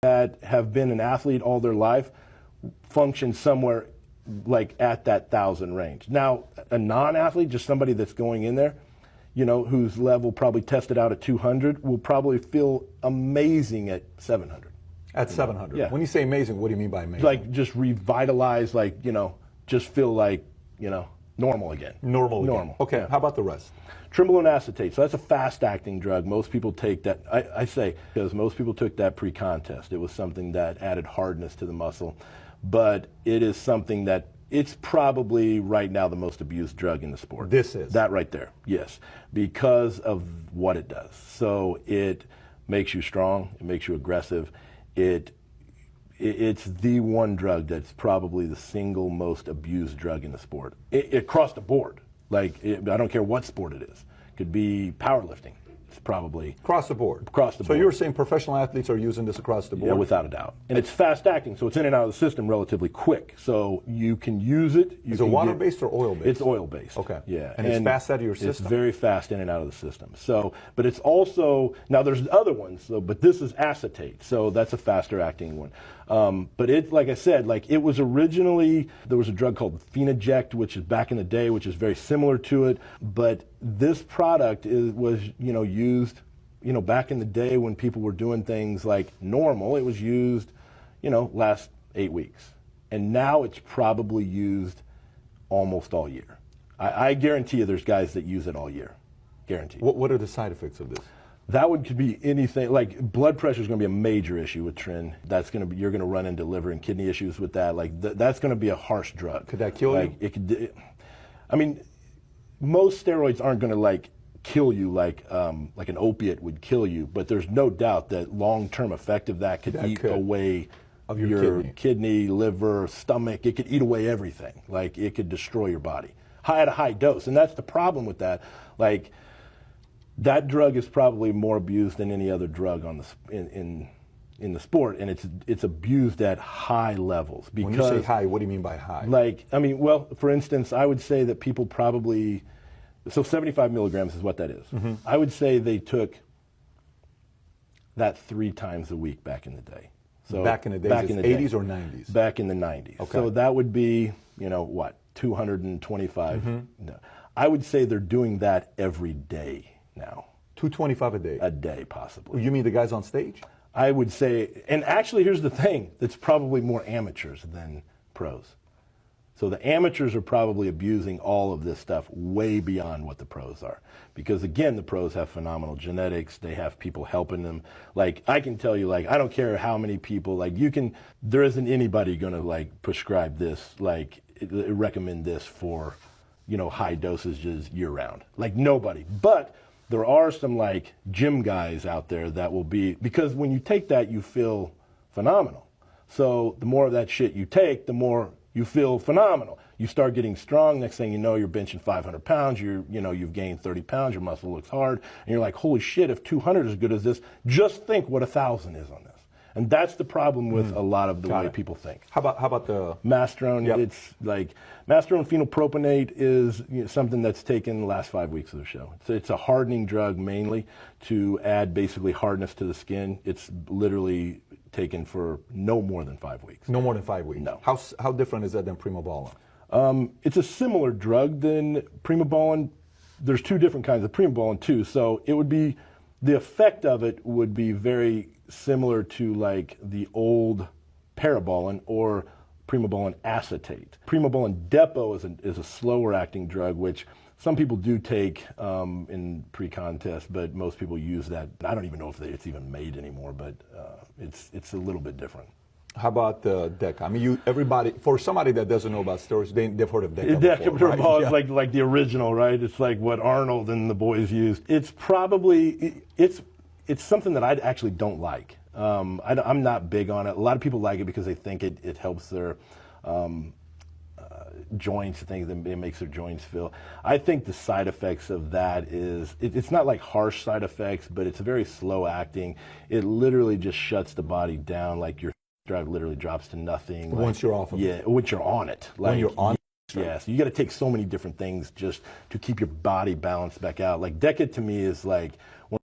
that have been an athlete all their life function somewhere like at that 1,000 range. Now, a non-athlete, just somebody that's going in there, you know, whose level probably tested out at 200, will probably feel amazing at 700. At 700? Yeah. When you say amazing, what do you mean by amazing? Like just revitalized, like, you know, just feel like, you know, normal again. Normal again. Normal. Okay, Yeah. how about the rest? Trimble and acetate. So that's a fast-acting drug. Most people take that, I say, because most people took that pre-contest. It was something that added hardness to the muscle. But it is something that, it's probably right now the most abused drug in the sport. This is? That right there, yes. Because of what it does. So it makes you strong, it makes you aggressive. It's the one drug that's probably the single most abused drug in the sport. Across the board. Like, I don't care what sport it is. It could be powerlifting. It's probably... Across the board? Across the board. So you're saying professional athletes are using this across the board? Yeah, without a doubt. And it's fast acting, so it's in and out of the system relatively quick. So you can use it. Is it water-based or oil-based? It's oil-based. Okay. Yeah. And it's fast out of your system? It's very fast in and out of the system. So, but it's also, now there's other ones, so, but this is acetate, so that's a faster acting one. But it, like I said, like it was originally, there was a drug called Phenoject, which is back in the day, which is very similar to it. But this product was, you know, used, you know, back in the day when people were doing things like normal, it was used, you know, last 8 weeks. And now it's probably used almost all year. I guarantee you there's guys that use it all year. Guaranteed. What are the side effects of this? That could be anything, like blood pressure is going to be a major issue with tren. That's going to be, you're going to run into liver and kidney issues with that. Like that's going to be a harsh drug. Could that kill you? It could. I mean, most steroids aren't going to like kill you like an opiate would kill you, but there's no doubt that long-term effect of that could eat away of your kidney, liver, stomach. It could eat away everything. Like it could destroy your body at a high dose, and that's the problem with that. Like that drug is probably more abused than any other drug on the in the sport, and it's abused at high levels. Because, when you say high, what do you mean by high? Like, I mean, well, for instance, I would say that people probably, so 75 milligrams is what that is. Mm-hmm. I would say they took that 3 times a week back in the day. So back in the days, back in the 80s or 90s? Back in the 90s. Okay. So that would be, you know, what, 225? Mm-hmm. No. I would say they're doing that every day now. 225 a day? A day, possibly. You mean the guys on stage? I would say, and actually here's the thing, it's probably more amateurs than pros. So the amateurs are probably abusing all of this stuff way beyond what the pros are. Because again, the pros have phenomenal genetics, they have people helping them. Like, I can tell you, like, I don't care how many people, like, there isn't anybody gonna, like, prescribe this, like, recommend this for, you know, high dosages year round. Like, nobody. But there are some, like, gym guys out there that will be, because when you take that, you feel phenomenal. So the more of that shit you take, the more you feel phenomenal. You start getting strong. Next thing you know, you're benching 500 pounds. You've gained 30 pounds. Your muscle looks hard, and you're like, holy shit! If 200 is as good as this, just think what 1,000 is on this. And that's the problem with a lot of the way people think. How about the Masterone? Yep. It's like Masterone phenylpropionate is something that's taken the last 5 weeks of the show. It's a hardening drug mainly to add basically hardness to the skin. It's literally taken for no more than 5 weeks. No more than 5 weeks? No. How different is that than Primobolan? It's a similar drug than Primobolan. There's 2 different kinds of Primobolan too, so it would be, the effect of it would be very similar to like the old Parabolan or Primobolan acetate. Primobolan depot is a slower acting drug, which some people do take in pre-contest, but most people use that. I don't even know if it's even made anymore, but it's a little bit different. How about the DECA? I mean, everybody, for somebody that doesn't know about steroids, they've heard of DECA before, right? Is like the original, right? It's like what Arnold and the boys used. It's probably, it's something that I actually don't like. I'm not big on it. A lot of people like it because they think it helps their joints, things, it makes their joints feel. I think the side effects of that is, it's not like harsh side effects, but it's very slow acting. It literally just shuts the body down, like your drive literally drops to nothing. Once you're off of it. Yeah, once you're on it. Like, when you're on it. Yeah, so you got to take so many different things just to keep your body balanced back out. Like DECA to me is like one